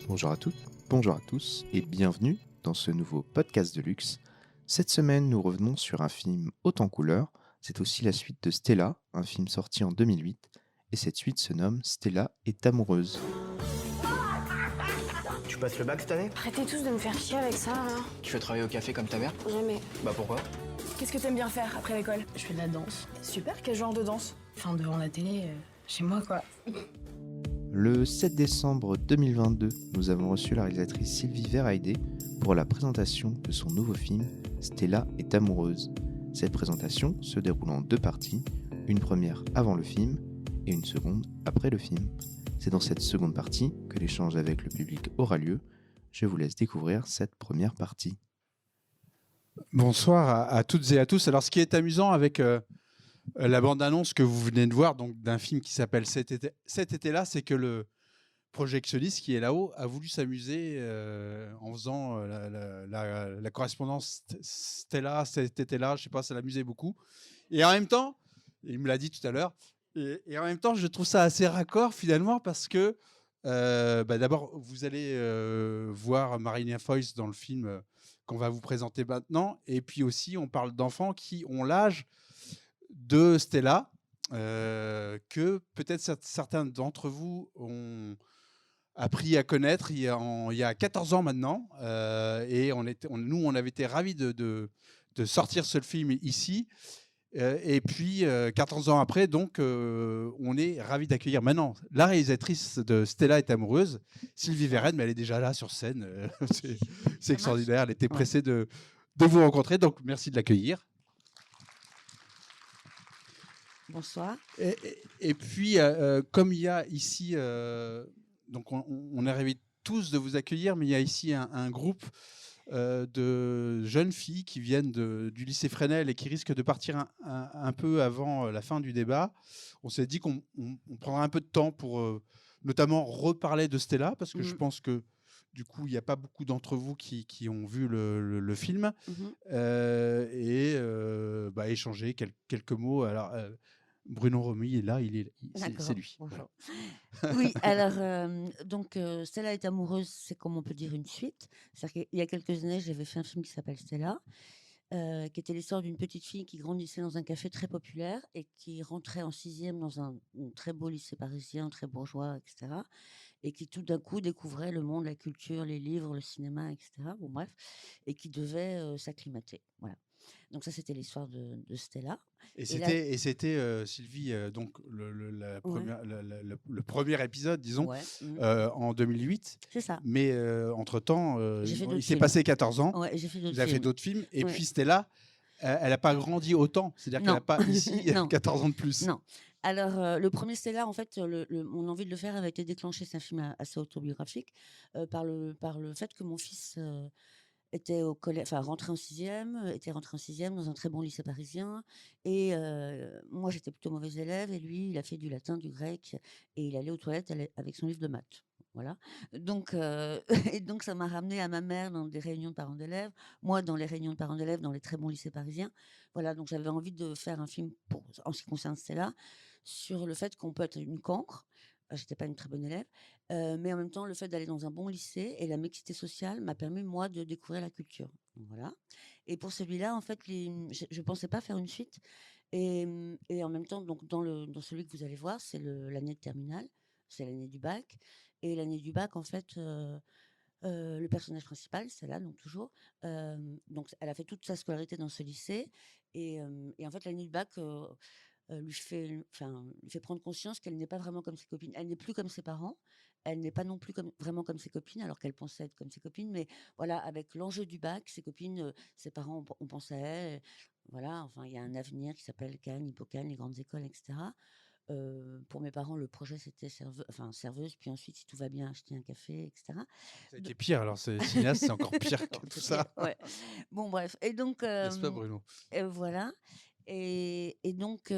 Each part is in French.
Bonjour à toutes, bonjour à tous et bienvenue dans ce nouveau podcast de luxe. Cette semaine, nous revenons sur un film haut en couleurs. C'est aussi la suite de Stella, un film sorti en 2008. Et cette suite se nomme Stella est amoureuse. Tu passes le bac cette année? Arrêtez tous de me faire chier avec ça, là. Tu veux travailler au café comme ta mère? Jamais. Bah pourquoi? Qu'est-ce que t'aimes bien faire après l'école? Je fais de la danse. Super, quel genre de danse? Enfin, devant la télé, chez moi, quoi. Le 7 décembre 2022, nous avons reçu la réalisatrice Sylvie Verheide pour la présentation de son nouveau film Stella est amoureuse. Cette présentation se déroule en deux parties, une première avant le film et une seconde après le film. C'est dans cette seconde partie que l'échange avec le public aura lieu. Je vous laisse découvrir cette première partie. Bonsoir à toutes et à tous. Alors, ce qui est amusant avec la bande-annonce que vous venez de voir, donc d'un film qui s'appelle Cet été-là, c'est que le projectionniste qui est là-haut a voulu s'amuser en faisant la correspondance Stella, cet été-là. Je sais pas, ça l'amusait beaucoup. Et en même temps, il me l'a dit tout à l'heure, et en même temps, je trouve ça assez raccord finalement parce que d'abord, vous allez voir Marina Foïs dans le film qu'on va vous présenter maintenant. Et puis aussi, on parle d'enfants qui ont l'âge de Stella, que peut-être certains d'entre vous ont appris à connaître il y a 14 ans maintenant. Et nous, on avait été ravis de sortir ce film ici. Et puis, 14 ans après, donc, on est ravis d'accueillir maintenant la réalisatrice de Stella est amoureuse, Sylvie Verheide, mais elle est déjà là sur scène. C'est extraordinaire. Elle était pressée de vous rencontrer, donc merci de l'accueillir. Bonsoir. Et puis, comme il y a ici, donc on est ravis tous de vous accueillir, mais il y a ici un groupe de jeunes filles qui viennent du lycée Fresnel et qui risquent de partir un peu avant la fin du débat. On s'est dit qu'on prendra un peu de temps pour notamment reparler de Stella, parce que je pense que du coup, il n'y a pas beaucoup d'entre vous qui ont vu le film, et échanger quelques mots. Alors, Bruno Romy est là, c'est lui. Bonjour. Oui, alors, Stella est amoureuse, c'est comme on peut dire une suite. C'est-à-dire qu'il y a quelques années, j'avais fait un film qui s'appelle Stella, qui était l'histoire d'une petite fille qui grandissait dans un café très populaire et qui rentrait en sixième dans un très beau lycée parisien, très bourgeois, etc. Et qui tout d'un coup découvrait le monde, la culture, les livres, le cinéma, etc. Bon, bref, et qui devait s'acclimater. Voilà. Donc ça, c'était l'histoire de Stella. Et c'était Sylvie, donc la première, le premier épisode, disons, en 2008. C'est ça. Mais entre-temps, il s'est films. passé 14 ans. Ouais, j'ai fait d'autres Vous avez fait films. d'autres films. Et puis Stella, elle n'a pas grandi autant. C'est-à-dire qu'elle n'a pas ici 14 ans de plus. Non. Alors, le premier Stella, en fait, mon envie de le faire avait été déclenchée, c'est un film assez autobiographique, par le fait que mon fils était au collège, enfin était rentré en sixième dans un très bon lycée parisien. Et moi, j'étais plutôt mauvaise élève, et lui, il a fait du latin, du grec, et il allait aux toilettes avec son livre de maths. Voilà. Donc, et donc, ça m'a ramené à ma mère dans des réunions de parents d'élèves, moi dans les réunions de parents d'élèves dans les très bons lycées parisiens. Voilà, donc j'avais envie de faire un film en ce qui concerne Stella, sur le fait qu'on peut être une cancre. J'étais pas une très bonne élève, mais en même temps, le fait d'aller dans un bon lycée et la mixité sociale m'a permis, moi, de découvrir la culture. Donc voilà. Et pour celui-là, en fait, je pensais pas faire une suite. Et en même temps, donc dans celui que vous allez voir, c'est l'année de terminale, c'est l'année du bac. Et l'année du bac, en fait, le personnage principal, c'est là, donc toujours, donc elle a fait toute sa scolarité dans ce lycée. Et en fait, l'année du bac, lui fait prendre conscience qu'elle n'est pas vraiment comme ses copines. Elle n'est plus comme ses parents, elle n'est pas non plus vraiment comme ses copines, alors qu'elle pensait être comme ses copines. Mais voilà, avec l'enjeu du bac, ses copines, ses parents ont pensé à elle. Voilà, enfin, il y a un avenir qui s'appelle Cannes, Hippocane, les grandes écoles, etc. Pour mes parents, le projet, c'était serveuse, puis ensuite, si tout va bien, acheter un café, etc. Ça a été pire, alors cinéaste, c'est encore pire que tout ça. Ouais. Bon, bref. Et donc, N'est-ce pas, Bruno? voilà. Et donc,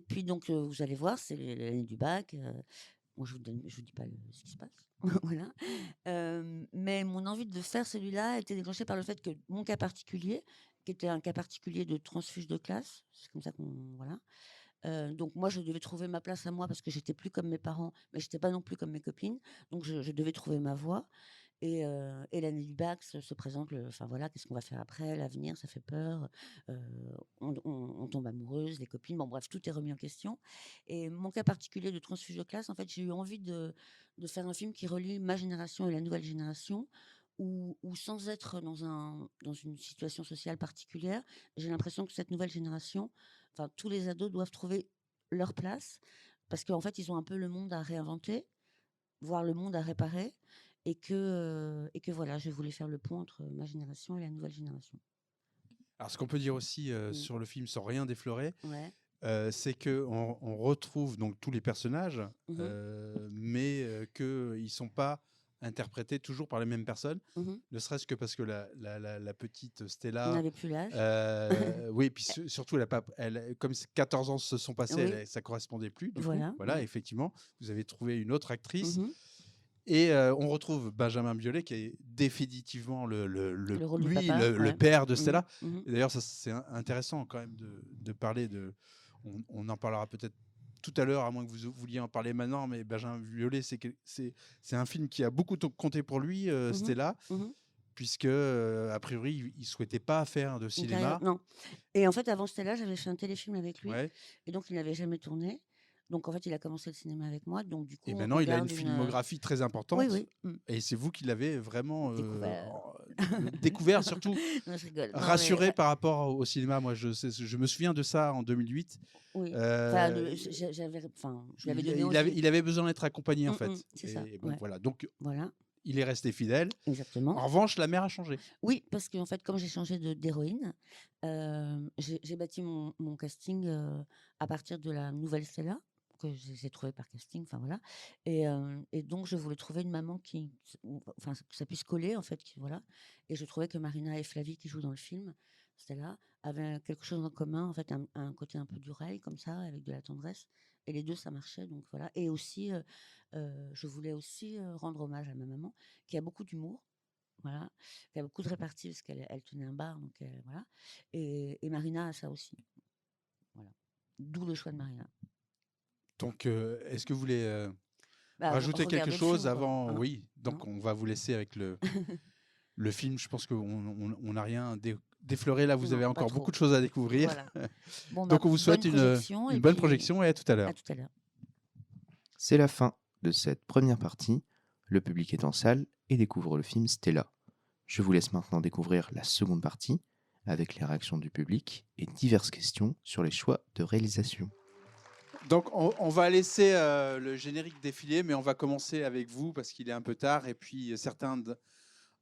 puis donc, vous allez voir, c'est l'année du bac. Bon, je vous dis pas ce qui se passe. Voilà. Mais mon envie de faire celui-là a été déclenchée par le fait que mon cas particulier, qui était un cas particulier de transfuge de classe, c'est comme ça qu'on voilà, Donc moi, je devais trouver ma place à moi parce que j'étais plus comme mes parents, mais j'étais pas non plus comme mes copines. Donc je devais trouver ma voie. Et l'année du bac se présente, enfin voilà, qu'est-ce qu'on va faire après, l'avenir, ça fait peur, on tombe amoureuse, les copines, bon bref, tout est remis en question. Et mon cas particulier de transfuge de classe, en fait, j'ai eu envie de faire un film qui relie ma génération et la nouvelle génération, où sans être dans une situation sociale particulière, j'ai l'impression que cette nouvelle génération, enfin tous les ados doivent trouver leur place, parce qu'en fait, ils ont un peu le monde à réinventer, voire le monde à réparer, et que voilà, je voulais faire le pont entre ma génération et la nouvelle génération. Alors, ce qu'on peut dire aussi Mm. sur le film, sans rien déflorer, Ouais. c'est qu'on retrouve donc tous les personnages, Mhm. mais qu'ils ne sont pas interprétés toujours par les mêmes personnes, Mhm. ne serait-ce que parce que la petite On Stella, n'avait plus l'âge. oui, puis surtout, comme 14 ans se sont passés, Oui. ça ne correspondait plus, du coup. Voilà. Voilà, Ouais. effectivement, vous avez trouvé une autre actrice. Mhm. Et on retrouve Benjamin Biolay, qui est définitivement Le rôle du lui, papa. le Ouais. père de Mhm. Stella. Mhm. Et d'ailleurs, ça, c'est intéressant quand même de parler de. On en parlera peut-être tout à l'heure, à moins que vous vouliez en parler maintenant, mais Benjamin Biolay, c'est un film qui a beaucoup compté pour lui, Mhm. Stella, Mhm. puisque, a priori, il ne souhaitait pas faire de Une carrière- cinéma. Non. Et en fait, avant Stella, j'avais fait un téléfilm avec lui. Ouais. Et donc, il n'avait jamais tourné. Donc, en fait, il a commencé le cinéma avec moi. Donc, du coup, Et on maintenant, il a une garde filmographie très importante. Oui, oui. Mm. Et c'est vous qui l'avez vraiment Découvert. découvert, surtout. Non, je rigole. Non, mais, Rassuré ouais, par rapport au cinéma. Moi, je me souviens de ça en 2008. oui. Enfin, Euh, je l'avais donné il aussi. avait, il avait besoin d'être accompagné, en fait. C'est ça. Et bon, Ouais. voilà. Donc, Voilà, il est resté fidèle. exactement. En revanche, la mère a changé. Oui, parce qu'en fait, comme j'ai changé d'héroïne, j'ai bâti mon casting à partir de la nouvelle Stella, que j'ai trouvée par casting, enfin voilà. Et donc, je voulais trouver une maman enfin, que ça puisse coller, en fait, voilà. Et je trouvais que Marina et Flavie, qui jouent dans le film, Stella, avaient quelque chose en commun, en fait, un côté un peu d'oreille, comme ça, avec de la tendresse. Et les deux, ça marchait, donc voilà. Et aussi, je voulais aussi rendre hommage à ma maman, qui a beaucoup d'humour. Voilà, qui a beaucoup de répartie parce qu'elle tenait un bar, donc voilà. Et Marina a ça aussi. Voilà. D'où le choix de Marina. Donc, est-ce que vous voulez Bah, rajouter quelque regardez le chose film, quoi, avant hein. Oui. Donc, Non. on va vous laisser avec le film. Je pense qu'on n'a rien défloré. Là, vous Non, avez pas encore trop. beaucoup de choses à découvrir. Voilà. Bon, Donc, on vous souhaite bonne projection, une et bonne puis projection et à tout à l'heure. à tout à l'heure. C'est la fin de cette première partie. Le public est en salle et découvre le film Stella. Je vous laisse maintenant découvrir la seconde partie avec les réactions du public et diverses questions sur les choix de réalisation. Donc, on va laisser le générique défiler, mais on va commencer avec vous parce qu'il est un peu tard et puis certains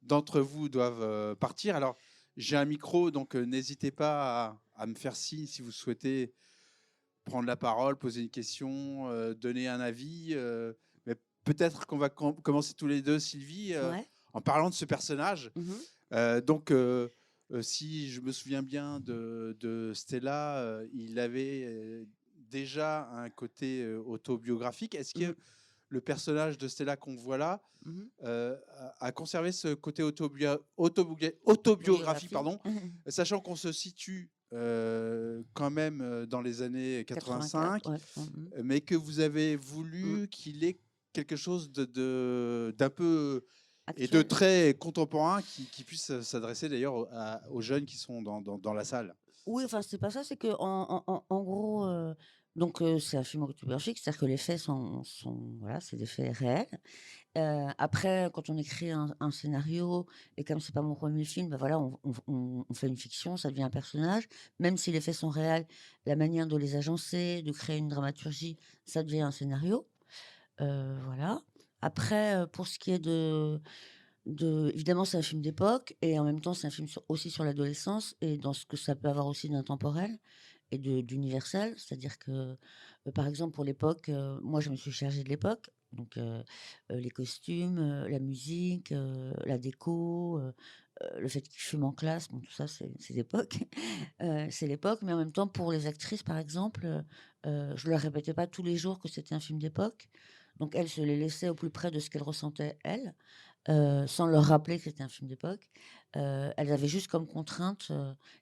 d'entre vous doivent partir. Alors, j'ai un micro, donc n'hésitez pas à me faire signe si vous souhaitez prendre la parole, poser une question, donner un avis. Mais peut-être qu'on va commencer tous les deux, Sylvie, Ouais. en parlant de ce personnage. Mhm. Donc, si je me souviens bien de Stella, il avait déjà un côté autobiographique. Est-ce que Mhm. le personnage de Stella qu'on voit là Mhm. a conservé ce côté autobiographie, pardon, Mhm. sachant qu'on se situe quand même dans les années 85, 84, ouais. Mhm. mais que vous avez voulu qu'il ait quelque chose d'un peu et de Actuel. très contemporain qui puisse s'adresser d'ailleurs aux jeunes qui sont dans la salle. Oui, enfin, c'est pas ça, c'est que en gros, donc c'est un film autobiographique, c'est-à-dire que les faits voilà, c'est des faits réels. Après, quand on écrit un scénario, et comme c'est pas mon premier film, bah voilà, on fait une fiction, ça devient un personnage. Même si les faits sont réels, la manière de les agencer, de créer une dramaturgie, ça devient un scénario. Voilà. Après, pour ce qui est évidemment, c'est un film d'époque, et en même temps, c'est un film aussi sur l'adolescence, et dans ce que ça peut avoir aussi d'intemporel et d'universel. C'est-à-dire que, par exemple, pour l'époque, moi, je me suis chargée de l'époque. Donc, les costumes, la musique, la déco, le fait qu'ils fument en classe, bon, tout ça, c'est l'époque. C'est l'époque, mais en même temps, pour les actrices, par exemple, je leur répétais pas tous les jours que c'était un film d'époque. Donc, elles se les laissaient au plus près de ce qu'elles ressentaient, elles, sans leur rappeler que c'était un film d'époque. elles avaient juste comme contrainte,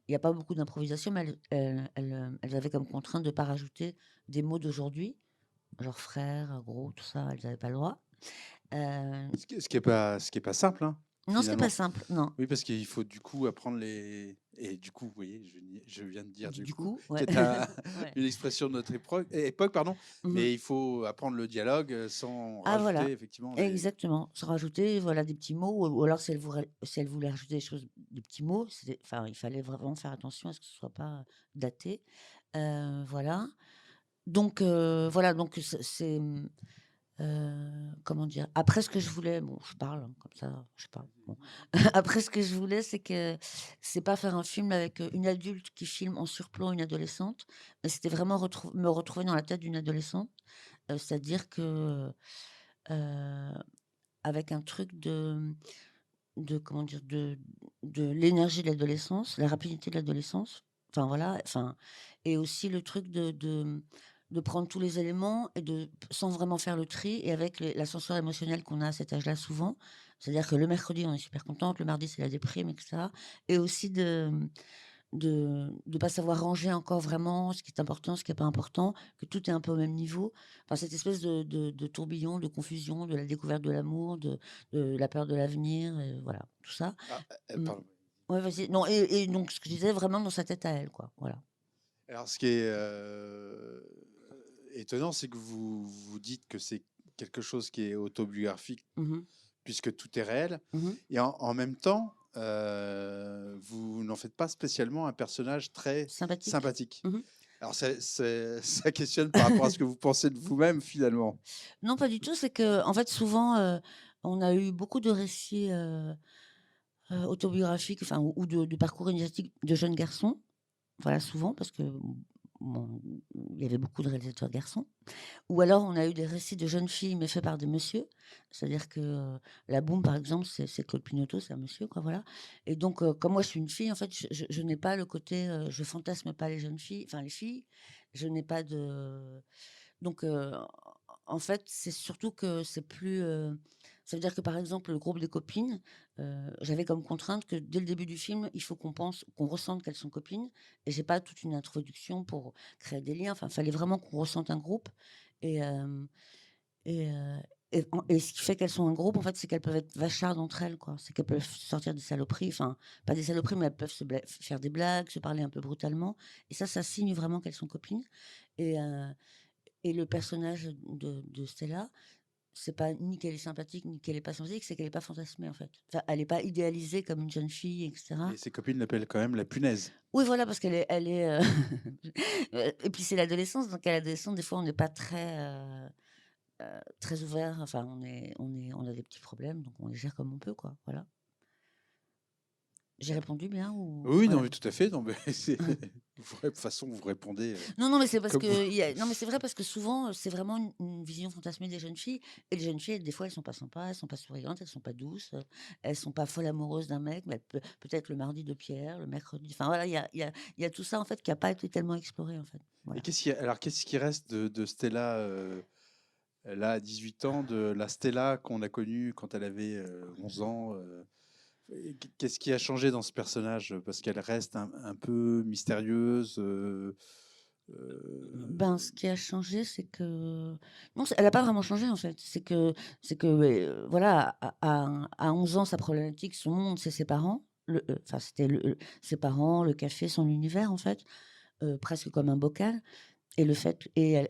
il y a pas beaucoup d'improvisation, mais elles avaient comme contrainte de pas rajouter des mots d'aujourd'hui, genre frère, gros, tout ça, elles avaient pas le droit. Ce qui est pas simple, hein, Non, c'est pas finalement. simple, non. Oui, parce qu'il faut du coup apprendre les. Et du coup, vous voyez, je viens de dire du coup, Ouais. qui est Ouais. une expression de notre époque, pardon. Mmh. Mais il faut apprendre le dialogue sans Ah rajouter voilà, effectivement exactement. Sans rajouter, voilà, des petits mots ou alors si elle voulait rajouter des petits mots, il fallait vraiment faire attention à ce que ce soit pas daté. Voilà. Donc voilà, donc comment dire? Après ce que je voulais, bon, je parle, hein, comme ça, je parle, bon. Après ce que je voulais, c'est pas faire un film avec, une adulte qui filme en surplomb une adolescente, mais c'était vraiment me retrouver dans la tête d'une adolescente, c'est-à-dire que, heu, avec un truc de comment dire? De l'énergie de l'adolescence, la rapidité de l'adolescence, enfin voilà, enfin et aussi le truc de prendre tous les éléments et sans vraiment faire le tri et avec l'ascenseur émotionnel qu'on a à cet âge-là souvent. C'est-à-dire que le mercredi, on est super contente, le mardi, c'est la déprime et cetera et aussi de pas savoir ranger encore vraiment ce qui est important, ce qui est pas important, que tout est un peu au même niveau. Enfin, cette espèce de tourbillon, de confusion, de la découverte de l'amour, de la peur de l'avenir, voilà, tout ça. Ah, Mmh. pardon. Ouais, vas-y. Non et donc ce que je disais, vraiment dans sa tête à elle, quoi, voilà. Alors, ce qui est étonnant, c'est que vous dites que c'est quelque chose qui est autobiographique, Mmh. puisque tout est réel, Mmh. et en même temps, vous n'en faites pas spécialement un personnage très Sympathique. sympathique. Mmh. Alors, ça questionne par rapport à ce que vous pensez de vous-même, finalement. Non, pas du tout, c'est qu'en fait, souvent, on a eu beaucoup de récits, autobiographiques, enfin ou de parcours initiatiques de jeunes garçons. Voilà, souvent parce que, bon, il y avait beaucoup de réalisateurs garçons. Ou alors on a eu des récits de jeunes filles, mais faits par des messieurs. C'est-à-dire que, La Boum, par exemple, c'est Claude Pinoteau, c'est un monsieur, quoi, voilà. Et donc, comme moi je suis une fille, en fait, je n'ai pas le côté, je fantasme pas les jeunes filles, enfin les filles. Je n'ai pas de donc, en fait, c'est surtout que c'est plus, ça veut dire que, par exemple, le groupe des copines, j'avais comme contrainte que dès le début du film, il faut qu'on ressente qu'elles sont copines et j'ai pas toute une introduction pour créer des liens. Enfin, il fallait vraiment qu'on ressente un groupe et hem et heu et ce qui fait qu'elles sont un groupe, en fait, c'est qu'elles peuvent être vachardes entre elles, quoi. C'est qu'elles peuvent sortir des saloperies, enfin, pas des saloperies, mais elles peuvent faire des blagues, se parler un peu brutalement et ça signe vraiment qu'elles sont copines et heu et le personnage de Stella, c'est pas ni qu'elle est sympathique, ni qu'elle est pas sympathique, c'est qu'elle est pas fantasmée, en fait. Enfin, elle est pas idéalisée comme une jeune fille et cetera. Et ses copines l'appellent quand même la punaise. Oui, voilà, parce qu'elle est, et puis c'est l'adolescence, donc à l'adolescence, des fois, on n'est pas très ouvert, enfin, on a des petits problèmes, donc on les gère comme on peut, quoi, voilà. J'ai répondu bien ou Oui, non, voilà. mais tout à fait. Non, mais de toute façon, vous répondez Non, mais c'est parce comme vous. non, mais c'est vrai parce que souvent, c'est vraiment une vision fantasmée des jeunes filles et les jeunes filles, des fois, elles sont pas sympas, elles sont pas souriantes, elles sont pas douces, elles sont pas folles amoureuses d'un mec, mais peut-être le mardi de Pierre, le mercredi, enfin voilà, il y a tout ça, en fait, qui a pas été tellement exploré, en fait. Et Voilà. qu'est-ce qui reste de Stella là, à 18 ans, de la Stella qu'on a connue quand elle avait 11 ans et qu'est-ce qui a changé dans ce personnage? Parce qu'elle reste un peu mystérieuse. Ben, ce qui a changé, c'est que non, elle a pas vraiment changé, en fait. C'est que, voilà, à 11 ans, sa problématique, son monde, c'est ses parents. Enfin, c'était ses parents, le café, son univers, en fait, presque comme un bocal et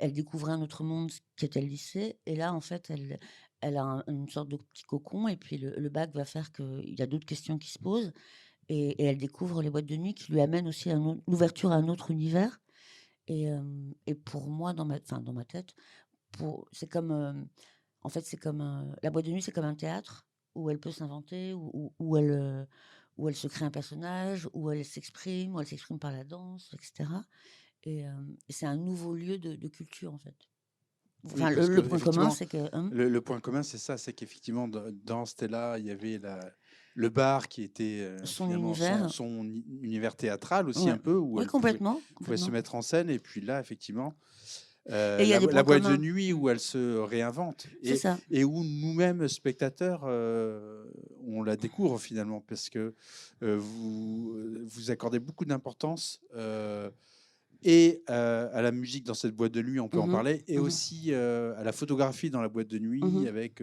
elle découvrait un autre monde qui était le lycée et là, en fait, elle a une sorte de petit cocon et puis le bac va faire qu'il y a d'autres questions qui se posent et elle découvre les boîtes de nuit qui lui amènent aussi l'ouverture à un autre univers et pour moi, dans ma tête, c'est comme, en fait, c'est comme, la boîte de nuit, c'est comme un théâtre où elle peut s'inventer, où elle se crée un personnage, où elle s'exprime par la danse et cetera et c'est un nouveau lieu de culture, en fait. Oui, Enfin, parce que le point commun, effectivement, c'est que le point commun, c'est ça, c'est qu'effectivement, dans Stella, il y avait le bar qui était son finalement univers univers théâtral aussi ouais. un peu, où Oui, elle complètement, pouvait se complètement mettre en scène. Et puis là, effectivement, et il y a des la points boîte de communs. nuit où elle se réinvente C'est ça. et où nous-mêmes, spectateurs, on la découvre finalement, parce que vous accordez beaucoup d'importance à la musique dans cette boîte de nuit, on peut en parler, et aussi à la photographie dans la boîte de nuit, avec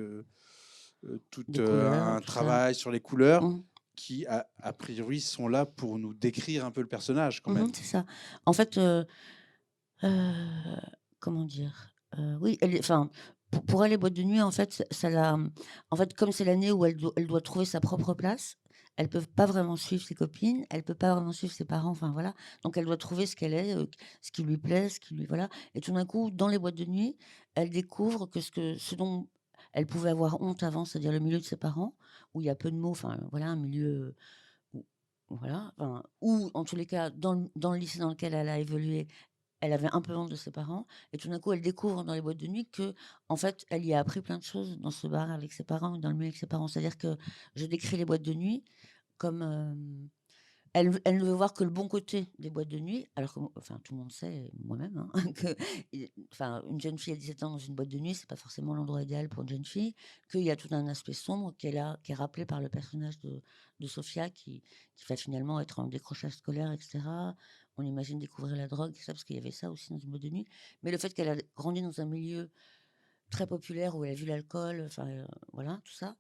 tout un travail sur les couleurs qui, a priori, sont là pour nous décrire un peu le personnage quand même. C'est ça. En fait, comment dire? Oui, enfin, pour elle, les boîtes de nuit, en fait, en fait, comme c'est l'année où elle doit trouver sa propre place, elle peut pas vraiment suivre ses copines, elle peut pas vraiment suivre ses parents, enfin voilà. Donc elle doit trouver ce qu'elle est, ce qui lui plaît, ce qui lui voilà. Et tout d'un coup, dans les boîtes de nuit, elle découvre que ce dont elle pouvait avoir honte avant, c'est-à-dire le milieu de ses parents, où il y a peu de mots, enfin voilà, un milieu où voilà, enfin, ou en tous les cas, dans le lycée dans lequel elle a évolué, elle avait un peu honte de ses parents et tout d'un coup, elle découvre dans les boîtes de nuit que, en fait, elle y a appris plein de choses dans ce bar avec ses parents, dans le milieu avec ses parents. C'est-à-dire que je décris les boîtes de nuit comme, elle ne veut voir que le bon côté des boîtes de nuit, alors que, enfin, tout le monde sait, moi-même, hein, que, enfin, une jeune fille à 17 ans dans une boîte de nuit, c'est pas forcément l'endroit idéal pour une jeune fille, qu'il y a tout un aspect sombre qui est rappelé par le personnage de Sophia, qui va finalement être en décrochage scolaire, etc. On imagine découvrir la drogue, ça, parce qu'il y avait ça aussi dans une boîte de nuit. Mais le fait qu'elle a grandi dans un milieu très populaire où elle a vu l'alcool, enfin, voilà, tout ça,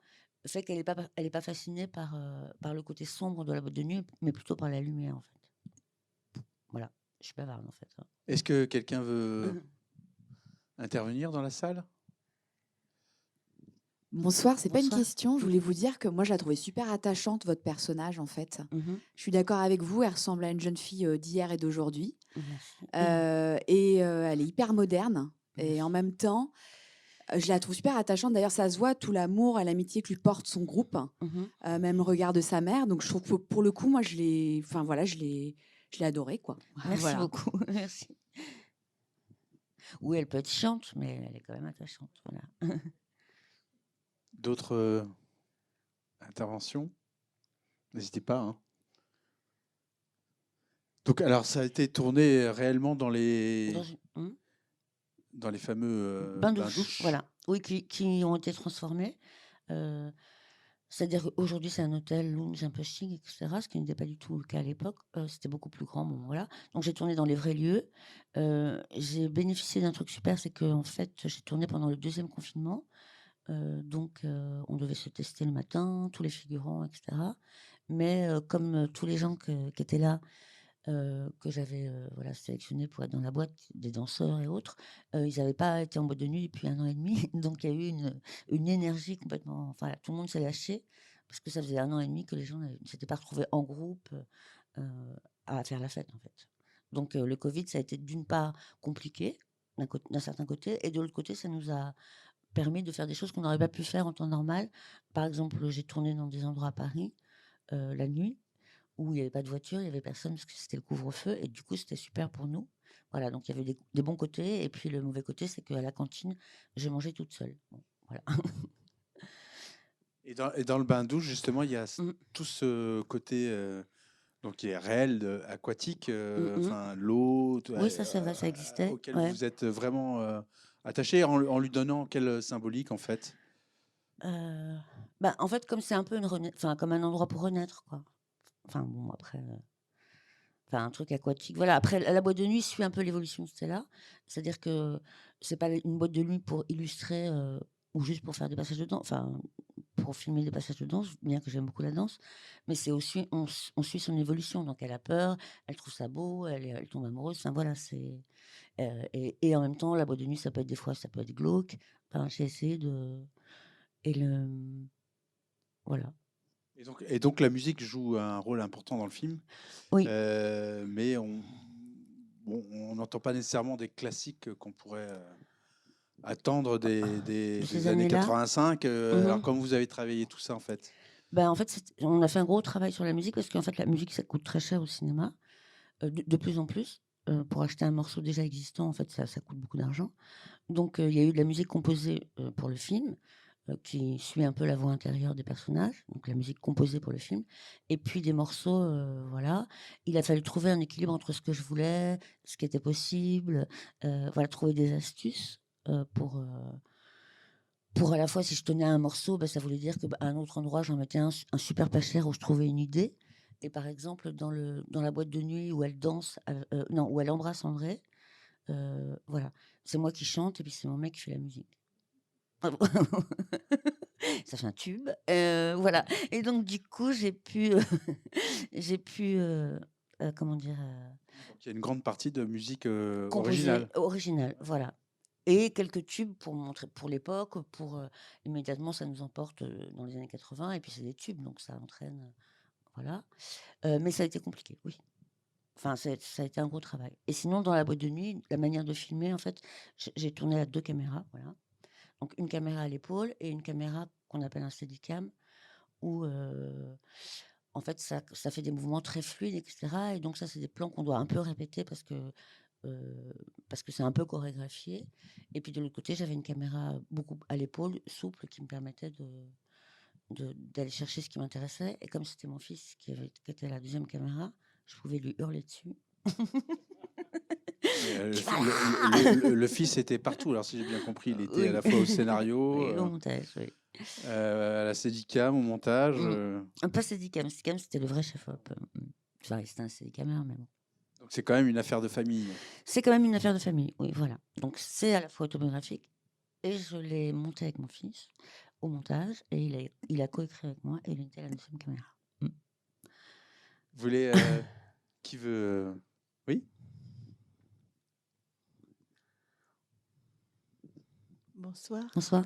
fait qu'elle est pas fascinée par le côté sombre de la boîte de nuit, mais plutôt par la lumière, en fait. Voilà, je suis bavarde, en fait, hein. Est-ce que quelqu'un veut intervenir dans la salle? Bonsoir, c'est pas une Bonsoir. question. Je voulais vous dire que moi, je la trouvais super attachante, votre personnage, en fait. Je suis d'accord avec vous, elle ressemble à une jeune fille d'hier et d'aujourd'hui. Merci. Elle est hyper moderne. Et en même temps, je la trouve super attachante. D'ailleurs, ça se voit, tout l'amour et l'amitié que lui porte son groupe, même le regard de sa mère. Donc, je trouve que pour le coup, moi, je l'ai adorée, quoi. Merci Voilà. beaucoup, merci. Oui, elle peut être chiante, mais elle est quand même attachante, voilà. D'autres interventions? N'hésitez pas, hein. Donc, alors, ça a été tourné réellement dans les fameux bains bains-douches. douches, voilà. Oui, qui ont été transformés. C'est-à-dire qu'aujourd'hui, c'est un hôtel lounge un peu chic, etc., ce qui n'était pas du tout le cas à l'époque. C'était beaucoup plus grand, bon, voilà. Donc, j'ai tourné dans les vrais lieux. J'ai bénéficié d'un truc super, c'est que en fait, j'ai tourné pendant le 2e confinement. Donc, on devait se tester le matin, tous les figurants, etc. Mais comme tous les gens qui étaient là, que j'avais voilà, sélectionnés pour être dans la boîte, des danseurs et autres, ils n'avaient pas été en boîte de nuit depuis 1 an et demi. Donc, il y a eu une énergie complètement. Enfin, tout le monde s'est lâché parce que ça faisait 1 an et demi que les gens ne s'étaient pas retrouvés en groupe à faire la fête, en fait. Donc, le Covid, ça a été d'une part compliqué d'un certain côté, et de l'autre côté, ça nous a permis de faire des choses qu'on n'aurait pas pu faire en temps normal. Par exemple, j'ai tourné dans des endroits à Paris la nuit où il n'y avait pas de voiture, il n'y avait personne parce que c'était le couvre-feu, et du coup, c'était super pour nous. Voilà, donc il y avait des bons côtés, et puis le mauvais côté, c'est qu'à la cantine, je mangeais toute seule. Bon, voilà. Et dans le bain-douche, justement, il y a tout ce côté donc qui est réel, aquatique, enfin l'eau, Oui, ça c'est vrai, ça existait. auquel Ouais. vous êtes vraiment attaché en lui donnant quelle symbolique en fait? Bah, en fait, comme c'est un peu comme un endroit pour renaître, quoi. Enfin bon, après, enfin un truc aquatique. Voilà. Après, la boîte de nuit suit un peu l'évolution de Stella, c'est-à-dire que c'est pas une boîte de nuit pour illustrer ou juste pour faire des passages de danse, enfin pour filmer des passages de danse, bien que j'aime beaucoup la danse, mais c'est aussi on suit son évolution. Donc elle a peur, elle trouve ça beau, elle tombe amoureuse. Enfin voilà, c'est et en même temps, la boîte de nuit, ça peut être des fois, ça peut être glauque. Enfin, j'ai essayé de et le voilà. Et donc la musique joue un rôle important dans le film, Oui. mais on n'entend pas nécessairement des classiques qu'on pourrait attendre des ces années années-là. 85. Alors comment vous avez travaillé tout ça en fait? Ben, en fait, on a fait un gros travail sur la musique parce qu'en fait, la musique, ça coûte très cher au cinéma, de plus en plus. Pour acheter un morceau déjà existant, en fait, ça coûte beaucoup d'argent. Donc, il y a eu de la musique composée pour le film, qui suit un peu la voix intérieure des personnages, donc la musique composée pour le film, et puis des morceaux, voilà. Il a fallu trouver un équilibre entre ce que je voulais, ce qui était possible, voilà, trouver des astuces pour pour à la fois, si je tenais à un morceau, ça voulait dire qu'à un autre endroit, j'en mettais un super pas cher où je trouvais une idée. Et par exemple, dans la boîte de nuit où elle danse, non, où elle embrasse André, voilà, c'est moi qui chante et puis c'est mon mec qui fait la musique. Ça fait un tube, voilà. Et donc du coup, j'ai pu, comment dire, Donc, il y a une grande partie de musique composer originale. voilà. Et quelques tubes pour montrer, pour l'époque, immédiatement, ça nous emporte dans les années 80, et puis c'est des tubes, donc ça entraîne, voilà. Mais ça a été compliqué, oui. Enfin, ça a été un gros travail. Et sinon, dans la boîte de nuit, la manière de filmer, en fait, j'ai tourné à 2 caméras, voilà. Donc une caméra à l'épaule et une caméra qu'on appelle un steadicam, où en fait ça fait des mouvements très fluides, etc. Et donc ça, c'est des plans qu'on doit un peu répéter parce que c'est un peu chorégraphié. Et puis de l'autre côté, j'avais une caméra beaucoup à l'épaule, souple, qui me permettait d'aller chercher ce qui m'intéressait. Et comme c'était mon fils qui était à la deuxième caméra, je pouvais lui hurler dessus. Le fils était partout, alors si j'ai bien compris, il était à la fois au scénario, et au montage, oui. à la Steadicam, au montage. Pas Steadicam, c'était le vrai chef-op. Enfin, c'était un Steadicam, mais bon. Donc c'est quand même une affaire de famille. C'est quand même une affaire de famille, oui, voilà. Donc c'est à la fois autobiographique et je l'ai monté avec mon fils au montage et il a coécrit avec moi et il était à la deuxième caméra. Vous voulez... qui veut... Oui. Bonsoir. Bonsoir.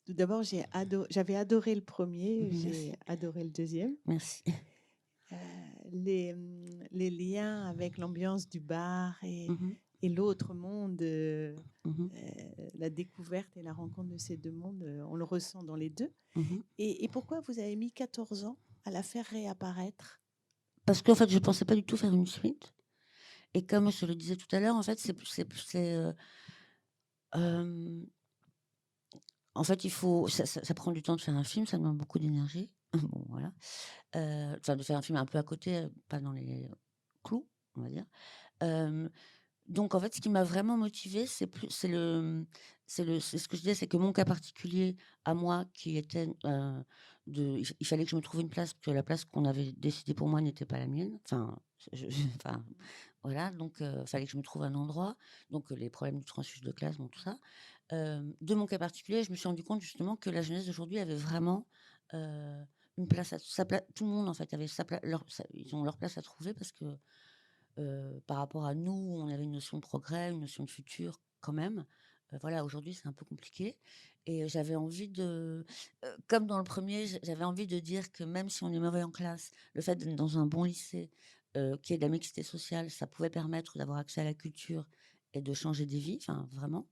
Tout d'abord, j'avais adoré le premier, j'ai adoré le deuxième. Merci. Les liens avec l'ambiance du bar et l'autre monde, la découverte et la rencontre de ces deux mondes, on le ressent dans les deux. Et pourquoi vous avez mis 14 ans à la faire réapparaître? Parce qu'en fait, je ne pensais pas du tout faire une suite. Et comme je le disais tout à l'heure, en fait, en fait, ça prend du temps de faire un film, ça demande beaucoup d'énergie. Bon, voilà. Enfin, de faire un film un peu à côté, pas dans les clous, on va dire. Donc, en fait, ce qui m'a vraiment motivée, c'est ce que je disais, c'est que mon cas particulier à moi, qui était il fallait que je me trouve une place, parce que la place qu'on avait décidée pour moi n'était pas la mienne. Enfin, enfin voilà, donc il fallait que je me trouve un endroit. Donc, les problèmes du transfuge de classe, bon, tout ça. De mon cas particulier, je me suis rendu compte justement que la jeunesse d'aujourd'hui avait vraiment une place tout le monde en fait avait ils ont leur place à trouver parce que par rapport à nous, on avait une notion de progrès, une notion de futur quand même. Voilà, aujourd'hui c'est un peu compliqué et j'avais envie de, comme dans le premier, j'avais envie de dire que même si on est mauvais en classe, le fait d'être dans un bon lycée, qui est de la mixité sociale, ça pouvait permettre d'avoir accès à la culture et de changer des vies, enfin vraiment.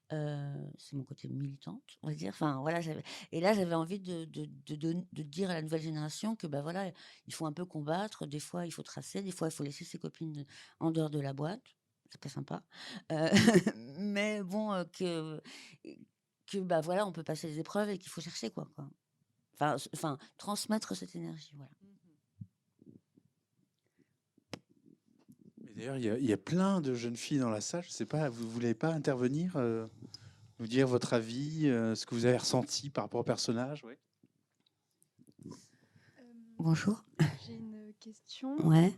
C'est mon côté militante, on va dire. Enfin, voilà, et là, j'avais envie de dire à la nouvelle génération que, voilà, il faut un peu combattre. Des fois, il faut tracer. Des fois, il faut laisser ses copines en dehors de la boîte. C'est pas sympa. Mais bon, que voilà, on peut passer les épreuves et qu'il faut chercher, quoi. Enfin, transmettre cette énergie, voilà. D'ailleurs, il y a plein de jeunes filles dans la salle. Je ne sais pas, vous ne voulez pas intervenir, nous dire votre avis, ce que vous avez ressenti par rapport au personnage? Ouais. Bonjour. J'ai une question. Ouais.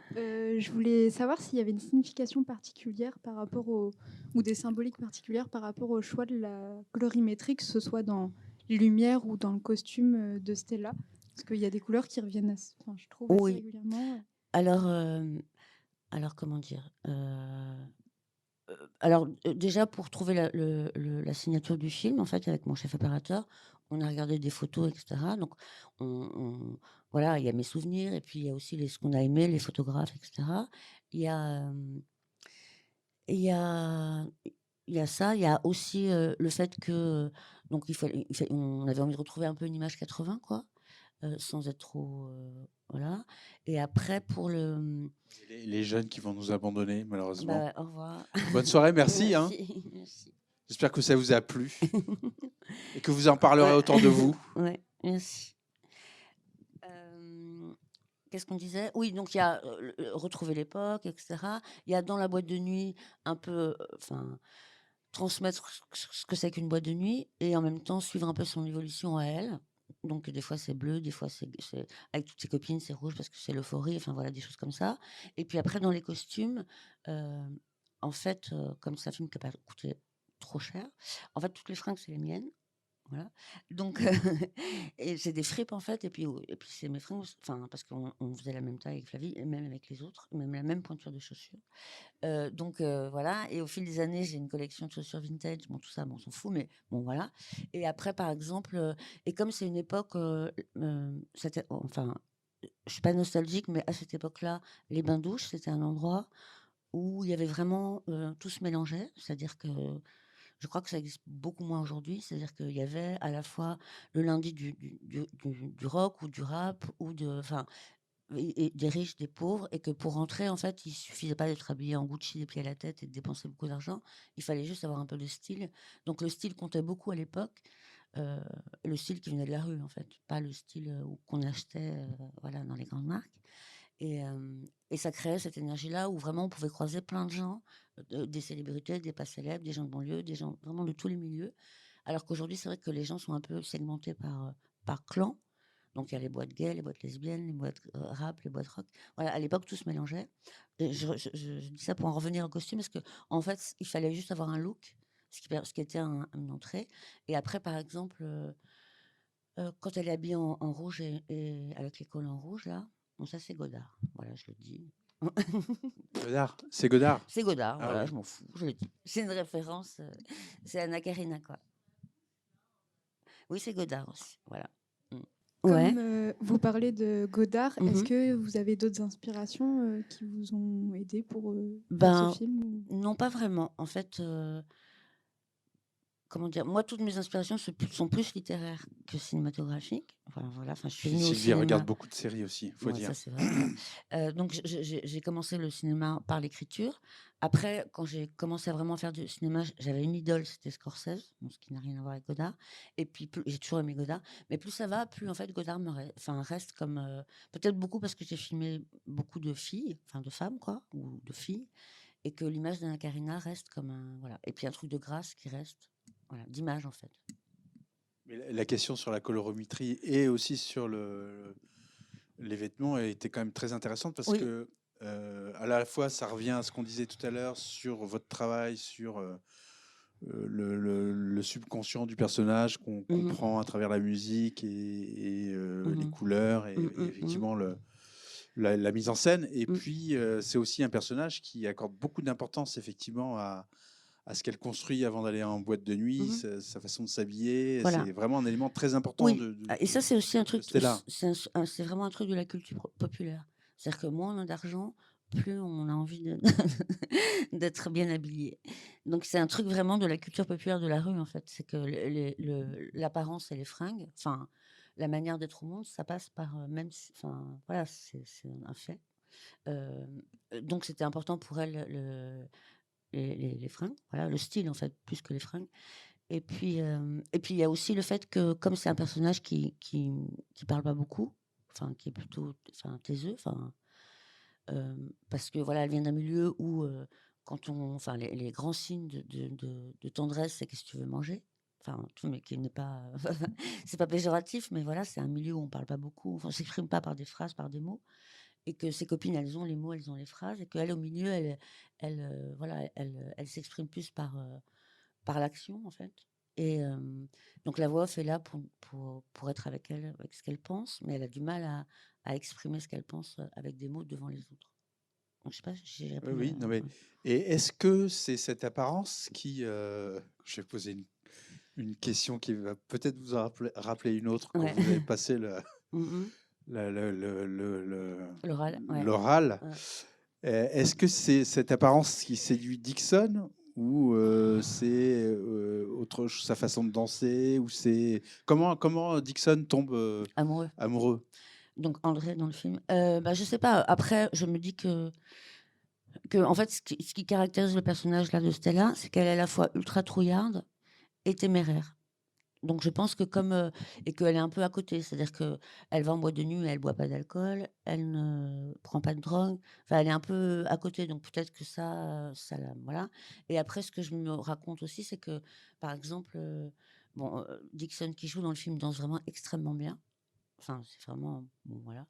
Je voulais savoir s'il y avait une signification particulière par rapport ou des symboliques particulières par rapport au choix de la colorimétrie, que ce soit dans les lumières ou dans le costume de Stella. Parce qu'il y a des couleurs qui reviennent, je trouve, assez régulièrement. Alors, comment dire alors, déjà, pour trouver la signature du film, en fait, avec mon chef opérateur, on a regardé des photos, etc. Donc, voilà, il y a mes souvenirs et puis il y a aussi ce qu'on a aimé, les photographes, etc. Il y a ça. Il y a aussi le fait que donc on avait envie de retrouver un peu une image 80, quoi. Sans être trop voilà. Et après pour les jeunes qui vont nous abandonner malheureusement. Au revoir. Bonne soirée, merci. Merci. J'espère que ça vous a plu et que vous en parlerez autour de vous. Ouais, merci. Qu'est-ce qu'on disait? Oui, donc il y a retrouver l'époque, etc. Il y a dans la boîte de nuit un peu, transmettre ce que c'est qu'une boîte de nuit et en même temps suivre un peu son évolution à elle. Donc des fois c'est bleu, des fois c'est avec toutes ses copines c'est rouge parce que c'est l'euphorie, enfin voilà des choses comme ça. Et puis après dans les costumes, en fait, comme c'est un film qui n'a pas coûté trop cher, en fait toutes les fringues c'est les miennes. Voilà. Donc, et c'est des fripes en fait, et puis c'est mes fringues, enfin, parce qu'on faisait la même taille avec Flavie, et même avec les autres, même la même pointure de chaussures. Donc, voilà. Et au fil des années, j'ai une collection de chaussures vintage. Bon, tout ça, bon, on s'en fout, mais bon, voilà. Et après, par exemple, et comme c'est une époque, enfin, je suis pas nostalgique, mais à cette époque-là, les bains-douches, c'était un endroit où il y avait vraiment tout se mélangeait, c'est-à-dire que je crois que ça existe beaucoup moins aujourd'hui. C'est-à-dire qu'il y avait à la fois le lundi du rock ou du rap ou enfin, et des riches, des pauvres, et que pour rentrer, en fait, il suffisait pas d'être habillé en Gucci des pieds à la tête et de dépenser beaucoup d'argent. Il fallait juste avoir un peu de style. Donc le style comptait beaucoup à l'époque. Le style qui venait de la rue, en fait, pas le style qu'on achetait, voilà, dans les grandes marques. Et ça créait cette énergie-là où vraiment on pouvait croiser plein de gens, des célébrités, des pas célèbres, des gens de banlieue, des gens vraiment de tous les milieux. Alors qu'aujourd'hui, c'est vrai que les gens sont un peu segmentés par clan. Donc il y a les boîtes gays, les boîtes lesbiennes, les boîtes rap, les boîtes rock. Voilà, à l'époque, tout se mélangeait. Et je dis ça pour en revenir au costume, parce que en fait, il fallait juste avoir un look, ce qui était une entrée. Et après, par exemple, quand elle est habillée en rouge et avec les collants en rouge, là, bon, ça c'est Godard. Voilà, je le dis. Godard, c'est Godard. C'est Godard, Ah voilà, oui. je m'en fous, je le dis. C'est une référence, c'est Anna Karina, quoi. Oui, c'est Godard aussi, voilà. Ouais. Comme vous parlez de Godard, est-ce Mhm. que vous avez d'autres inspirations qui vous ont aidé pour Ben, ce film non, pas vraiment. En fait, comment dire, moi, toutes mes inspirations sont plus littéraires que cinématographiques. Voilà, enfin, je suis venue au Sylvie cinéma. regarde beaucoup de séries aussi, faut Ouais, dire. ça c'est vrai. Donc j'ai commencé le cinéma par l'écriture. Après, quand j'ai commencé à vraiment faire du cinéma, j'avais une idole, c'était Scorsese, bon, ce qui n'a rien à voir avec Godard. Et puis j'ai toujours aimé Godard, mais plus ça va, plus en fait Godard reste comme peut-être beaucoup parce que j'ai filmé beaucoup de filles, enfin de femmes quoi, ou de filles, et que l'image d'Anna Karina reste comme un voilà. Et puis un truc de grâce qui reste, voilà, d'image en fait. Mais la question sur la colorimétrie et aussi sur les vêtements était quand même très intéressante parce Oui. que à la fois ça revient à ce qu'on disait tout à l'heure sur votre travail, sur le subconscient du personnage qu'on comprend à travers la musique et les couleurs et effectivement la mise en scène. Et puis c'est aussi un personnage qui accorde beaucoup d'importance effectivement à ce qu'elle construit avant d'aller en boîte de nuit, sa façon de s'habiller. Voilà. C'est vraiment un élément très important. Oui, et ça c'est aussi un truc, Stella. c'est vraiment un truc de la culture populaire. C'est-à-dire que moins on a d'argent, plus on a envie d'être bien habillé. Donc c'est un truc vraiment de la culture populaire de la rue en fait. C'est que l'apparence et les fringues, enfin la manière d'être au monde, ça passe par même, enfin voilà, c'est un fait. Donc c'était important pour elle les fringues, voilà, le style en fait, plus que les fringues. Et puis il y a aussi le fait que comme c'est un personnage qui parle pas beaucoup, enfin qui est plutôt taiseux, enfin parce que voilà, elle vient d'un milieu où quand enfin les grands signes de tendresse, c'est qu'est-ce que tu veux manger, enfin tout, mais qui n'est pas c'est pas péjoratif, mais voilà, c'est un milieu où on parle pas beaucoup, enfin on s'exprime pas par des phrases, par des mots, et que ses copines elles ont les mots, elles ont les phrases, et qu'elle au milieu voilà, elle s'exprime plus par l'action en fait. Et donc la voix off est là pour être avec elle, avec ce qu'elle pense, mais elle a du mal à exprimer ce qu'elle pense avec des mots devant les autres. Donc je sais pas si j'ai répondu. Oui, non mais et est-ce que c'est cette apparence qui je vais poser une question qui va peut-être vous en rappeler une autre quand vous avez passé l'oral. Est-ce que c'est cette apparence qui séduit Dixon ou c'est sa façon de danser, ou c'est comment Dixon tombe amoureux? Donc André dans le film, je sais pas. Après, je me dis que en fait, ce qui caractérise le personnage là de Stella, c'est qu'elle est à la fois ultra trouillarde et téméraire. Donc je pense que et qu'elle est un peu à côté, c'est-à-dire qu'elle va en boîte de nuit, mais elle boit pas d'alcool, elle ne prend pas de drogue, enfin elle est un peu à côté, donc peut-être que ça la voilà. Et après ce que je me raconte aussi, c'est que, par exemple, bon, Dixon qui joue dans le film danse vraiment extrêmement bien. Enfin, c'est vraiment bon voilà.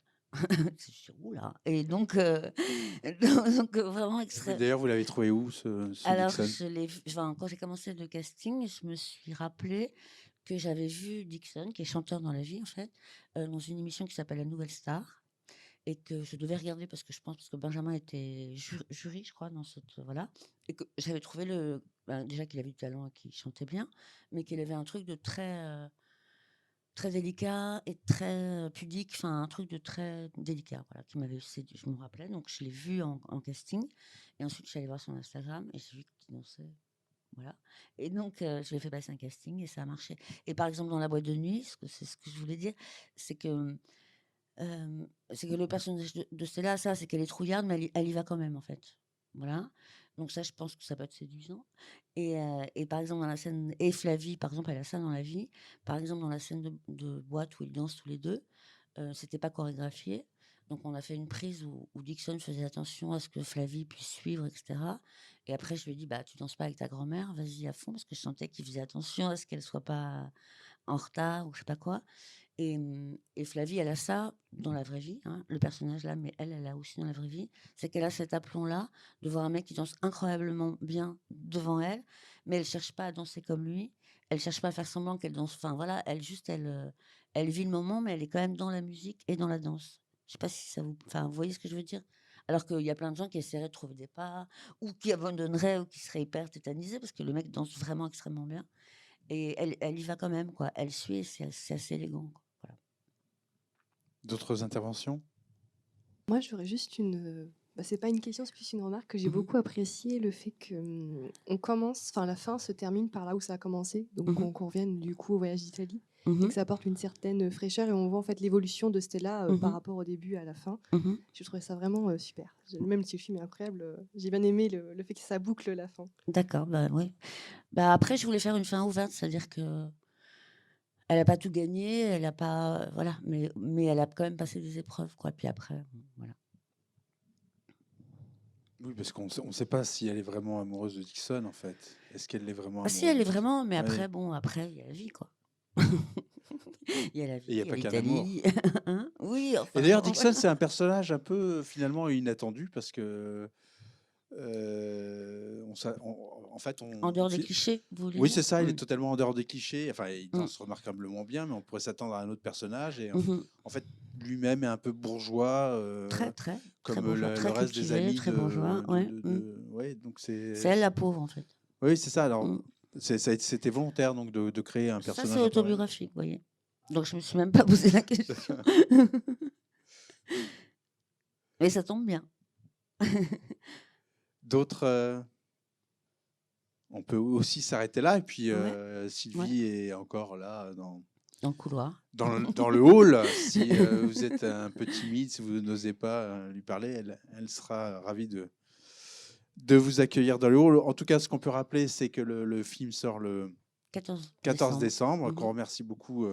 Je suis «Ouh là!» et donc donc vraiment D'ailleurs, vous l'avez trouvé où, ce alors Dixon? je l'ai vu enfin, quand j'ai commencé le casting, je me suis rappelé que j'avais vu Dixon, qui est chanteur dans la vie en fait, dans une émission qui s'appelle La Nouvelle Star et que je devais regarder parce que Benjamin était jury, je crois, dans cette voilà et que j'avais trouvé déjà qu'il avait du talent et qu'il chantait bien, mais qu'il avait un truc de très délicat et très, pudique, enfin un truc de très délicat, voilà, qui m'avait séduit. Je me rappelais, donc je l'ai vu en casting et ensuite je suis allée voir son Instagram et j'ai vu qu'il dansait, voilà et donc je lui ai fait passer un casting et ça a marché et par exemple dans la boîte de nuit, c'est ce que je voulais dire, c'est que, c'est que le personnage de Stella, ça, c'est qu'elle est trouillarde, mais elle y va quand même, en fait. Voilà. Donc ça, je pense que ça peut être séduisant. Et par exemple, dans la scène, et Flavie, par exemple, elle a ça dans la vie. Par exemple, dans la scène de boîte où ils dansent tous les deux, c'était pas chorégraphié. Donc on a fait une prise où Dixon faisait attention à ce que Flavie puisse suivre, etc. Et après, je lui ai dit, bah, tu danses pas avec ta grand-mère, vas-y à fond, parce que je sentais qu'il faisait attention à ce qu'elle soit pas en retard ou je sais pas quoi. Et Flavie, elle a ça dans la vraie vie, hein, le personnage là, mais elle a aussi dans la vraie vie. C'est qu'elle a cet aplomb-là de voir un mec qui danse incroyablement bien devant elle, mais elle cherche pas à danser comme lui. Elle cherche pas à faire semblant qu'elle danse. Enfin voilà, elle vit le moment, mais elle est quand même dans la musique et dans la danse. Je sais pas si ça vous, enfin vous voyez ce que je veux dire. Alors qu'il y a plein de gens qui essaieraient de trouver des pas, ou qui abandonneraient, ou qui seraient hyper tétanisés parce que le mec danse vraiment extrêmement bien. Et elle y va quand même, quoi. Elle suit, et c'est assez élégant, quoi. Voilà. D'autres interventions? Moi, j'aurais juste c'est pas une question, c'est plus une remarque que j'ai beaucoup apprécié, le fait que on commence, enfin la fin se termine par là où ça a commencé, donc qu'on revienne du coup au voyage d'Italie, et que ça apporte une certaine fraîcheur et on voit en fait l'évolution de Stella par rapport au début à la fin. Je trouvais ça vraiment super. Même si le film est incroyable, j'ai bien aimé le fait que ça boucle la fin. D'accord, bah oui. Bah après, je voulais faire une fin ouverte, c'est-à-dire que elle a pas tout gagné, elle a pas, voilà, mais elle a quand même passé des épreuves, quoi. Puis après, voilà. Oui, parce qu'on ne sait pas si elle est vraiment amoureuse de Dixon, en fait. Est-ce qu'elle est vraiment Ah amoureuse si, elle de est vraiment, mais Dixon? après, bon, après, il y a la vie, quoi. Il y a la Et vie, il n'y a il y a pas qu'un amour. l'Italie. Hein oui, Et enfin, d'ailleurs, bon, Dixon, voilà. c'est un personnage un peu finalement inattendu parce que en fait, En dehors des clichés, vous voulez oui, dire? c'est ça, il est totalement en dehors des clichés. Enfin, il danse remarquablement bien, mais on pourrait s'attendre à un autre personnage. Et en fait, lui-même est un peu bourgeois, Très, très comme bourgeois, le très reste des cultivé, amis très bourgeois, ouais. ouais, donc C'est elle la pauvre, en fait. oui, c'est ça. Alors, c'était volontaire donc de créer un Ça, personnage c'est un peu. autobiographique, vous voyez. Donc, je me suis même pas posé la question. Mais ça tombe bien. D'autres. On peut aussi s'arrêter là. Et puis, Ouais. Sylvie est encore là dans le couloir. Dans le hall. Si vous êtes un peu timide, si vous n'osez pas lui parler, elle sera ravie de vous accueillir dans le hall. En tout cas, ce qu'on peut rappeler, c'est que le film sort le 14 décembre. Qu'on remercie beaucoup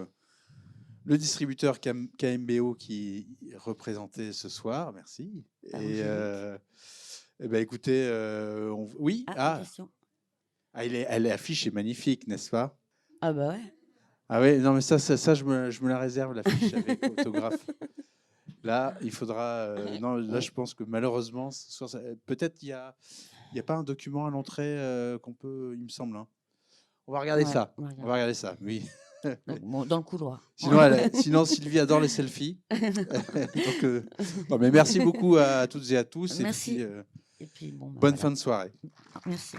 le distributeur KMBO qui est représenté ce soir. Merci. Et ben, écoutez, oui. Question. L'affiche est magnifique, n'est-ce pas? Ah bah ouais. Ah oui, non mais ça je me la réserve, l'affiche avec autographe. Là, il faudra. Non, là, je pense que malheureusement, peut-être il y a pas un document à l'entrée qu'on peut, il me semble. Hein. On va regarder ça. On va regarder ça. Oui. Bon, dans le couloir. Sinon, Sylvie adore les selfies. Donc, bon, mais merci beaucoup à toutes et à tous. Merci. Et puis bon, bonne fin de soirée. Merci.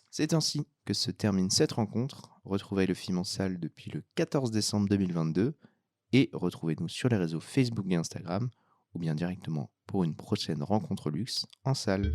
C'est ainsi que se termine cette rencontre. Retrouvez le film en salle depuis le 14 décembre 2022 et retrouvez-nous sur les réseaux Facebook et Instagram ou bien directement pour une prochaine rencontre luxe en salle.